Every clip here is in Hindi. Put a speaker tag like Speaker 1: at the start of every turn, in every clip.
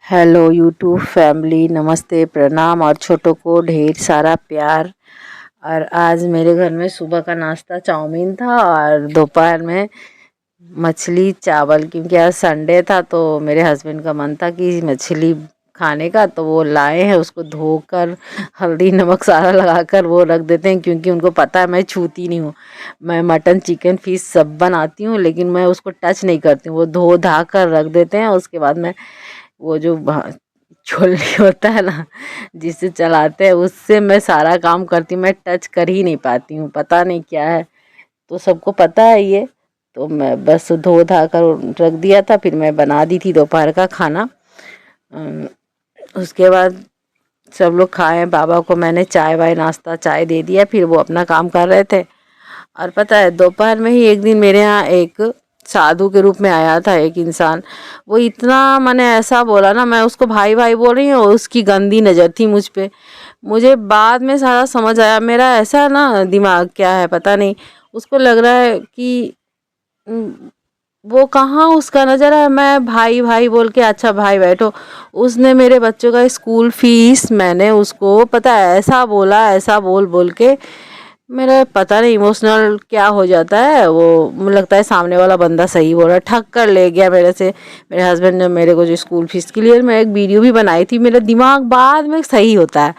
Speaker 1: हेलो यूट्यूब फैमिली, नमस्ते, प्रणाम और छोटों को ढेर सारा प्यार। और आज मेरे घर में सुबह का नाश्ता चाउमीन था और दोपहर में मछली चावल, क्योंकि आज संडे था तो मेरे हस्बैंड का मन था कि मछली खाने का, तो वो लाए हैं। उसको धोकर हल्दी नमक सारा लगाकर वो रख देते हैं, क्योंकि उनको पता है मैं छूती नहीं हूँ। मैं मटन चिकन फिश सब बनाती हूँ, लेकिन मैं उसको टच नहीं करती हूँ। वो धो धा कर रख देते हैं। उसके बाद मैं वो जो छोलनी होता है ना, जिससे चलाते हैं, उससे मैं सारा काम करती हूँ। मैं टच कर ही नहीं पाती हूँ, पता नहीं क्या है। तो सबको पता है ये। तो मैं बस धो धा कर रख दिया था, फिर मैं बना दी थी दोपहर का खाना। उसके बाद सब लोग खाए। बाबा को मैंने चाय वाय नाश्ता चाय दे दिया, फिर वो अपना काम कर रहे थे। और पता है, दोपहर में ही एक दिन मेरे यहाँ एक साधु के रूप में आया था एक इंसान। वो इतना मैंने ऐसा बोला ना, मैं उसको भाई भाई बोल रही हूँ, उसकी गंदी नज़र थी मुझ पे। मुझे बाद में सारा समझ आया। मेरा ऐसा ना दिमाग क्या है पता नहीं। उसको लग रहा है कि वो कहाँ उसका नज़र है। मैं भाई भाई बोल के, अच्छा भाई बैठो। उसने मेरे बच्चों का स्कूल फीस, मैंने उसको पता है ऐसा बोला, ऐसा बोल बोल के मेरा पता नहीं इमोशनल क्या हो जाता है। वो मुझे लगता है सामने वाला बंदा सही बोल रहा है, ठग कर ले गया मेरे से। मेरे हस्बैंड ने मेरे को जो स्कूल फीस के लिए मैं एक वीडियो भी बनाई थी। मेरा दिमाग बाद में सही होता है,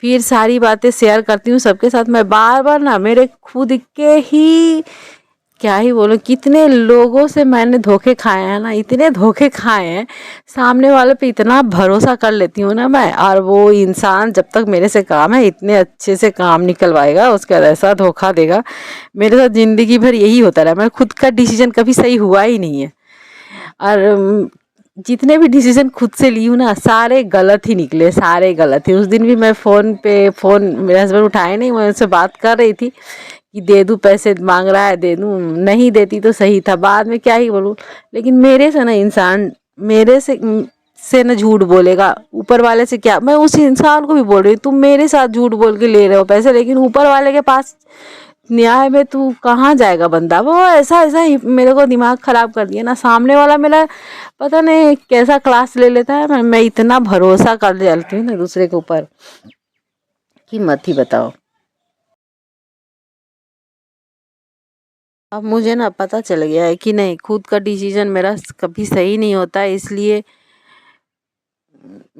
Speaker 1: फिर सारी बातें शेयर करती हूँ सबके साथ। मैं बार बार ना मेरे खुद के ही क्या ही बोलूं, कितने लोगों से मैंने धोखे खाए हैं ना, इतने धोखे खाए हैं। सामने वाले पे इतना भरोसा कर लेती हूँ ना मैं, और वो इंसान जब तक मेरे से काम है इतने अच्छे से काम निकलवाएगा, उसके बाद ऐसा धोखा देगा। मेरे साथ ज़िंदगी भर यही होता रहा। मेरा खुद का डिसीजन कभी सही हुआ ही नहीं है। और जितने भी डिसीजन खुद से ली हूँ ना, सारे गलत ही निकले, सारे गलत ही। उस दिन भी मैं फ़ोन मेरे हस्बैंड उठाए नहीं, मैं उनसे बात कर रही थी कि दे दूँ, पैसे मांग रहा है दे दूँ, नहीं देती तो सही था। बाद में क्या ही बोलूँ। लेकिन मेरे से ना इंसान, मेरे से ना झूठ बोलेगा। ऊपर वाले से क्या, मैं उस इंसान को भी बोल रही हूँ तुम मेरे साथ झूठ बोल के ले रहे हो पैसे, लेकिन ऊपर वाले के पास न्याय में तू कहाँ जाएगा बंदा। वो ऐसा ऐसा ही मेरे को दिमाग ख़राब कर दिया ना। सामने वाला मेरा पता नहीं कैसा क्लास ले लेता है। मैं इतना भरोसा कर जाती हूँ ना दूसरे के ऊपर कि मत ही बताओ। अब मुझे ना पता चल गया है कि नहीं, खुद का डिसीजन मेरा कभी सही नहीं होता। इसलिए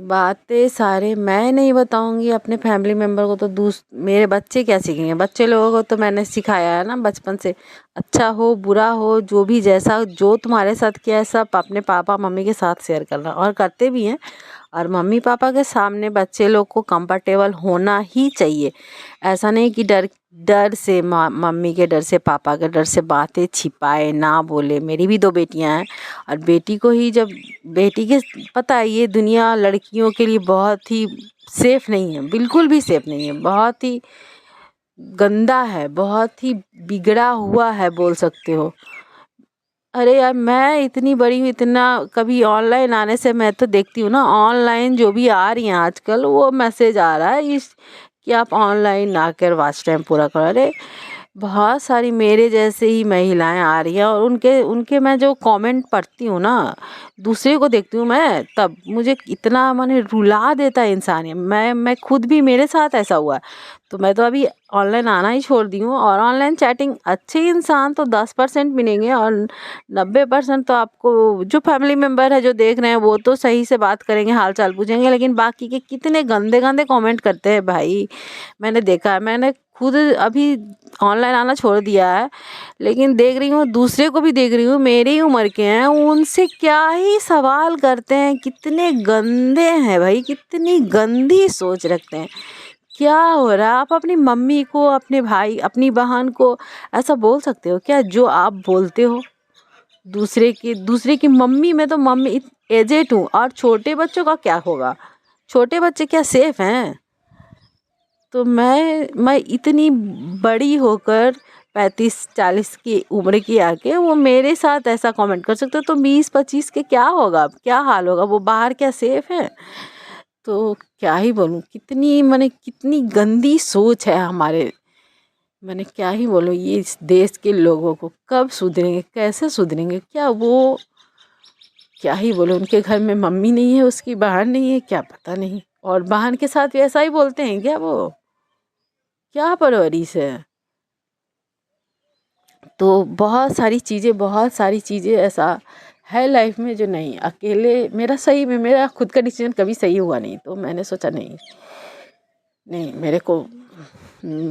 Speaker 1: बातें सारे मैं नहीं बताऊंगी अपने फैमिली मेम्बर को, तो मेरे बच्चे क्या सीखेंगे। बच्चे लोगों को तो मैंने सिखाया है ना बचपन से, अच्छा हो बुरा हो जो भी, जैसा जो तुम्हारे साथ किया है सब अपने पापा मम्मी के साथ शेयर करना, और करते भी हैं। और मम्मी पापा के सामने बच्चे लोग को कंफर्टेबल होना ही चाहिए। ऐसा नहीं कि डर डर से मम्मी के डर से पापा के डर से बातें छिपाए ना बोले। मेरी भी दो बेटियां हैं, और बेटी को ही जब बेटी के पता है ये दुनिया लड़कियों के लिए बहुत ही सेफ नहीं है, बिल्कुल भी सेफ नहीं है। बहुत ही गंदा है, बहुत ही बिगड़ा हुआ है बोल सकते हो। अरे यार, मैं इतनी बड़ी हूँ, इतना कभी ऑनलाइन आने से मैं तो देखती हूँ ना, ऑनलाइन जो भी आ रही हैं आजकल, वो मैसेज आ रहा है इस कि आप ऑनलाइन आकर वॉच टाइम पूरा करो। अरे बहुत सारी मेरे जैसे ही महिलाएं आ रही हैं, और उनके उनके मैं जो कमेंट पढ़ती हूँ ना, दूसरे को देखती हूँ मैं, तब मुझे इतना माने रुला देता है इंसान है। मैं खुद भी मेरे साथ ऐसा हुआ है। तो मैं तो अभी ऑनलाइन आना ही छोड़ दी हूँ। और ऑनलाइन चैटिंग अच्छे इंसान तो 10% मिलेंगे, और 90% तो आपको जो फैमिली मेम्बर है जो देख रहे हैं वो तो सही से बात करेंगे, हाल चाल पूछेंगे। लेकिन बाकी के कितने गंदे गंदे कमेंट करते हैं भाई, मैंने देखा है। मैंने खुद अभी ऑनलाइन आना छोड़ दिया है, लेकिन देख रही हूँ दूसरे को भी देख रही हूँ, मेरी ही उम्र के हैं, उनसे क्या ही सवाल करते हैं। कितने गंदे हैं भाई, कितनी गंदी सोच रखते हैं। क्या हो रहा है। आप अपनी मम्मी को, अपने भाई, अपनी बहन को ऐसा बोल सकते हो क्या जो आप बोलते हो दूसरे की मम्मी। में तो मम्मी एजेड हूँ, और छोटे बच्चों का क्या होगा। छोटे बच्चे क्या सेफ हैं। तो मैं इतनी बड़ी होकर 35-40 की उम्र की आके वो मेरे साथ ऐसा कमेंट कर सकते हो, तो 20-25 के क्या होगा, क्या हाल होगा। वो बाहर क्या सेफ है। तो क्या ही बोलूँ, कितनी मैंने कितनी गंदी सोच है हमारे। मैंने क्या ही बोलूँ, ये इस देश के लोगों को कब सुधरेंगे, कैसे सुधरेंगे। क्या वो क्या ही बोले, उनके घर में मम्मी नहीं है उसकी, बहन नहीं है, क्या पता नहीं। और बहन के साथ भी ऐसा ही बोलते हैं क्या? वो क्या परवरिश है। तो बहुत सारी चीज़ें ऐसा है लाइफ में जो नहीं, अकेले मेरा सही में मेरा खुद का डिसीजन कभी सही हुआ नहीं। तो मैंने सोचा नहीं नहीं मेरे को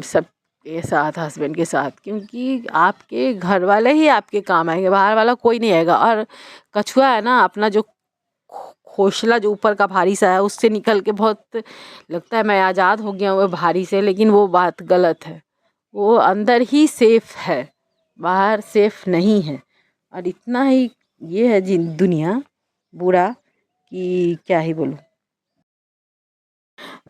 Speaker 1: सब के साथ, हस्बैंड के साथ, क्योंकि आपके घर वाले ही आपके काम आएंगे, बाहर वाला कोई नहीं आएगा। और कछुआ है ना, अपना जो खोखला जो ऊपर का भारी सा है उससे निकल के बहुत लगता है मैं आज़ाद हो गया हूँ भारी से, लेकिन वो बात गलत है। वो अंदर ही सेफ है, बाहर सेफ नहीं है। और इतना ही ये है दुनिया बुरा कि क्या ही बोलूँ।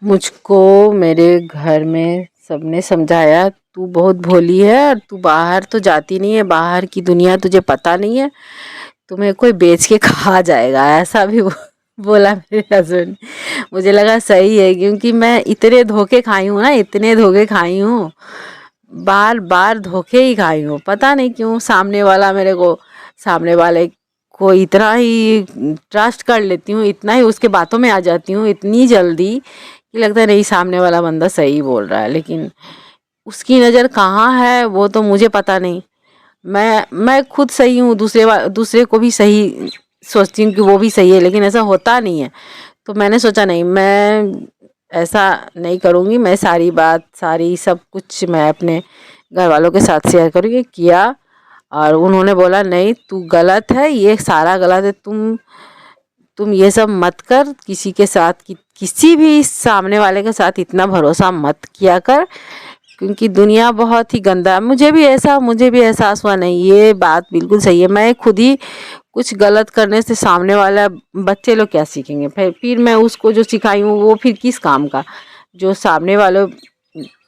Speaker 1: मुझको मेरे घर में सबने समझाया तू बहुत भोली है और तू बाहर तो जाती नहीं है, बाहर की दुनिया तुझे पता नहीं है, तुम्हें कोई बेच के खा जाएगा, ऐसा भी बोला मेरे हस्बैंड। मुझे लगा सही है, क्योंकि मैं इतने धोखे खाई हूँ ना, इतने धोखे खाई हूँ, बार बार धोखे ही खाई हूँ। पता नहीं क्यों सामने वाले को इतना ही ट्रस्ट कर लेती हूँ, इतना ही उसके बातों में आ जाती हूँ इतनी जल्दी कि लगता है नहीं सामने वाला बंदा सही बोल रहा है। लेकिन उसकी नज़र कहाँ है वो तो मुझे पता नहीं। मैं खुद सही हूँ, दूसरे को भी सही सोचती हूँ कि वो भी सही है, लेकिन ऐसा होता नहीं है। तो मैंने सोचा नहीं, मैं ऐसा नहीं करूँगी, मैं सारी सब कुछ मैं अपने घर वालों के साथ शेयर करूँगी। किया और उन्होंने बोला नहीं तू गलत है, ये सारा गलत है, तुम ये सब मत कर, किसी के साथ किसी भी सामने वाले के साथ इतना भरोसा मत किया कर, क्योंकि दुनिया बहुत ही गंदा है। मुझे भी एहसास हुआ नहीं, ये बात बिल्कुल सही है। मैं खुद ही कुछ गलत करने से सामने वाला बच्चे लोग क्या सीखेंगे? फिर मैं उसको जो सिखाई हूँ वो फिर किस काम का? जो सामने वालों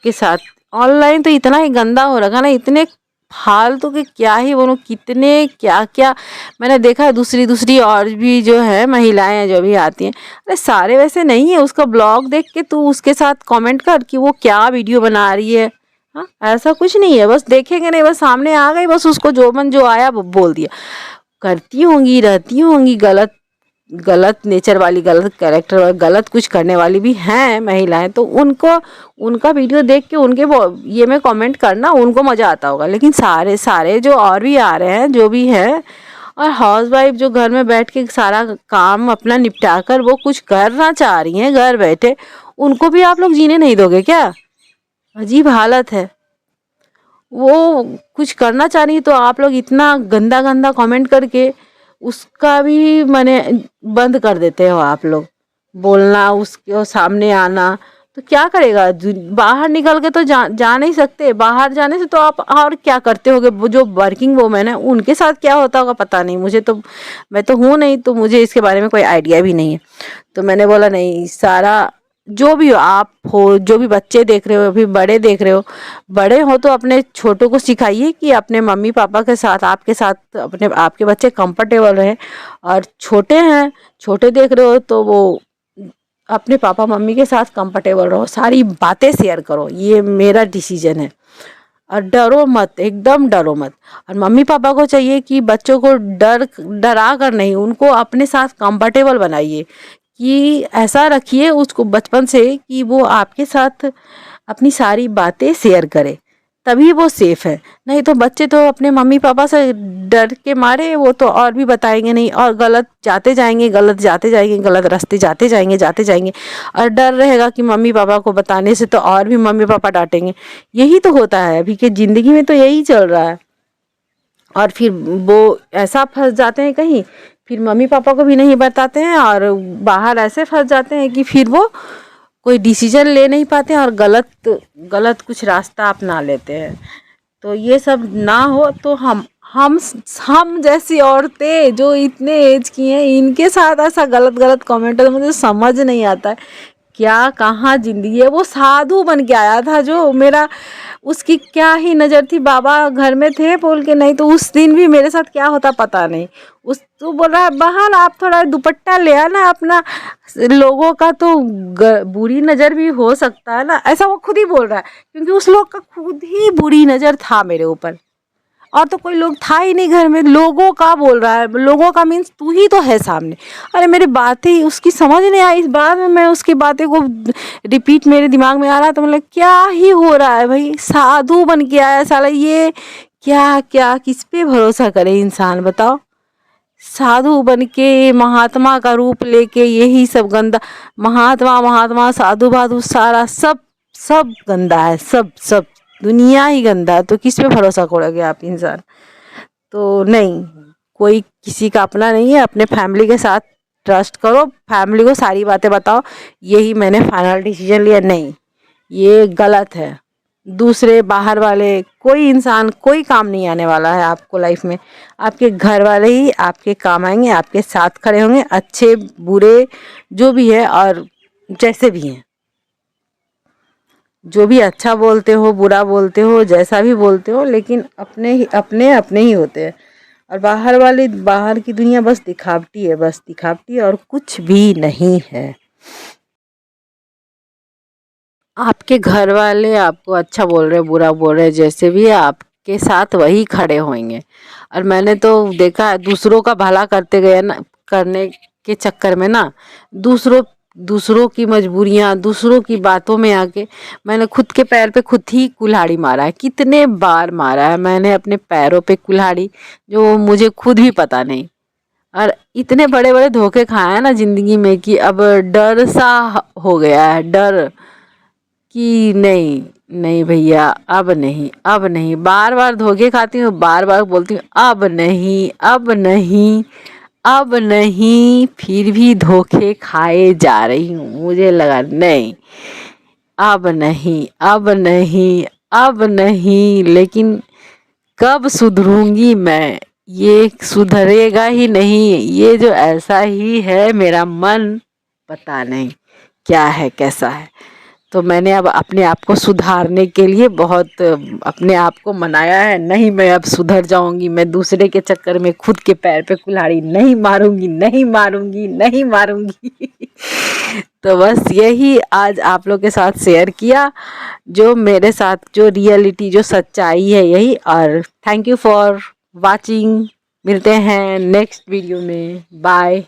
Speaker 1: के साथ ऑनलाइन तो इतना ही गंदा हो रखा ना, इतने फालतू के क्या ही बोलूं, कितने क्या क्या मैंने देखा है। दूसरी और भी जो है महिलाएं हैं जो भी आती हैं, अरे सारे वैसे नहीं है। उसका ब्लॉग देख के तू उसके साथ कमेंट कर कि वो क्या वीडियो बना रही है। हाँ, ऐसा कुछ नहीं है, बस देखेंगे नहीं, बस सामने आ गई, बस उसको जो मन जो आया वो बोल दिया। करती होंगी, रहती होंगी गलत गलत नेचर वाली, गलत कैरेक्टर वाली, गलत कुछ करने वाली भी हैं महिलाएं, तो उनको उनका वीडियो देख के उनके ये में कमेंट करना उनको मज़ा आता होगा। लेकिन सारे जो और भी आ रहे हैं जो भी है, और हाउस वाइफ जो घर में बैठ के सारा काम अपना निपटा कर वो कुछ करना चाह रही हैं घर बैठे, उनको भी आप लोग जीने नहीं दोगे क्या? अजीब हालत है। वो कुछ करना चाह रही है तो आप लोग इतना गंदा गंदा कमेंट करके उसका भी मैंने बंद कर देते हो आप लोग बोलना, उसके सामने आना। तो क्या करेगा? बाहर निकल के तो जा नहीं सकते। बाहर जाने से तो आप और क्या करते होगे? वो जो वर्किंग वोमेन है उनके साथ क्या होता होगा पता नहीं, मुझे तो, मैं तो हूँ नहीं, तो मुझे इसके बारे में कोई आइडिया भी नहीं है। तो मैंने बोला नहीं, सारा जो भी हो, आप हो जो भी बच्चे देख रहे हो, अभी बड़े देख रहे हो, बड़े हो तो अपने छोटों को सिखाइए कि अपने मम्मी पापा के साथ, आपके साथ अपने आपके बच्चे कंफर्टेबल रहे। और छोटे हैं, छोटे देख रहे हो तो वो अपने पापा मम्मी के साथ कंफर्टेबल रहो, सारी बातें शेयर करो, ये मेरा डिसीजन है। और डरो मत, एकदम डरो मत। और मम्मी पापा को चाहिए कि बच्चों को डरा कर नहीं, उनको अपने साथ कंफर्टेबल बनाइए, कि ऐसा रखिए उसको बचपन से कि वो आपके साथ अपनी सारी बातें शेयर करे, तभी वो सेफ है। नहीं तो बच्चे तो अपने मम्मी पापा से डर के मारे वो तो और भी बताएंगे नहीं, और गलत जाते जाएंगे, गलत रास्ते जाते जाएंगे। और डर रहेगा कि मम्मी पापा को बताने से तो और भी मम्मी पापा डांटेंगे। यही तो होता है अभी के ज़िंदगी में, तो यही चल रहा है। और फिर वो ऐसा फंस जाते हैं कहीं, फिर मम्मी पापा को भी नहीं बताते हैं, और बाहर ऐसे फंस जाते हैं कि फिर वो कोई डिसीजन ले नहीं पाते हैं और गलत गलत कुछ रास्ता अपना लेते हैं। तो ये सब ना हो तो हम हम जैसी औरतें जो इतने एज की हैं, इनके साथ ऐसा गलत गलत कमेंट है, मुझे समझ नहीं आता है क्या कहाँ ज़िंदगी है। वो साधु बन के आया था जो मेरा, उसकी क्या ही नज़र थी, बाबा घर में थे बोल के, नहीं तो उस दिन भी मेरे साथ क्या होता पता नहीं। उस तो बोल रहा है बहन आप थोड़ा दुपट्टा ले आना अपना, लोगों का तो बुरी नज़र भी हो सकता है ना, ऐसा वो खुद ही बोल रहा है, क्योंकि उस लोग का खुद ही बुरी नज़र था मेरे ऊपर। और तो कोई लोग था ही नहीं घर में। लोगों का बोल रहा है, लोगों का मीन्स तू ही तो है सामने। अरे मेरी बातें उसकी समझ नहीं आई। इस बार में मैं उसकी बातें को रिपीट मेरे दिमाग में आ रहा, तो मतलब क्या ही हो रहा है भाई, साधु बन के आया साला ये। क्या क्या किस पे भरोसा करे इंसान बताओ। साधु बन के महात्मा का रूप लेके यही सब गंदा, महात्मा महात्मा साधु बाधु सारा सब सब गंदा है, सब सब दुनिया ही गंदा है। तो किस पे भरोसा करोगे आप इंसान। तो नहीं, कोई किसी का अपना नहीं है। अपने फैमिली के साथ ट्रस्ट करो, फैमिली को सारी बातें बताओ। यही मैंने फाइनल डिसीजन लिया, नहीं ये गलत है। दूसरे बाहर वाले कोई इंसान कोई काम नहीं आने वाला है आपको लाइफ में। आपके घर वाले ही आपके काम आएंगे, आपके साथ खड़े होंगे, अच्छे बुरे जो भी है और जैसे भी हैं। जो भी अच्छा बोलते हो बुरा बोलते हो जैसा भी बोलते हो, लेकिन अपने ही होते हैं। और बाहर की दुनिया बस दिखावटी है, बस दिखावटी और कुछ भी नहीं है। आपके घर वाले आपको अच्छा बोल रहे बुरा बोल रहे जैसे भी है, आपके साथ वही खड़े होंगे। और मैंने तो देखा है दूसरों का भला करते गए ना, करने के चक्कर में ना दूसरों की मजबूरियां, दूसरों की बातों में आके मैंने खुद के पैर पे खुद ही कुल्हाड़ी मारा है। कितने बार मारा है मैंने अपने पैरों पे कुल्हाड़ी, जो मुझे खुद भी पता नहीं। और इतने बड़े बड़े धोखे खाए हैं ना जिंदगी में कि अब डर सा हो गया है, डर कि नहीं नहीं भैया अब नहीं, अब नहीं। बार बार धोखे खाती हूँ, बार बार बोलती हूँ अब नहीं, अब नहीं, अब नहीं, फिर भी धोखे खाए जा रही हूँ। मुझे लगा नहीं, अब नहीं, अब नहीं, अब नहीं। लेकिन कब सुधरूंगी मैं, ये सुधरेगा ही नहीं। ये जो ऐसा ही है मेरा मन, पता नहीं क्या है कैसा है। तो मैंने अब अपने आप को सुधारने के लिए बहुत अपने आप को मनाया है। नहीं मैं अब सुधर जाऊंगी, मैं दूसरे के चक्कर में खुद के पैर पे कुल्हाड़ी नहीं मारूंगी, नहीं मारूंगी, नहीं मारूंगी। तो बस यही आज आप लोग के साथ शेयर किया, जो मेरे साथ जो रियलिटी जो सच्चाई है यही। और थैंक यू फॉर वाचिंग। मिलते हैं नेक्स्ट वीडियो में। बाय।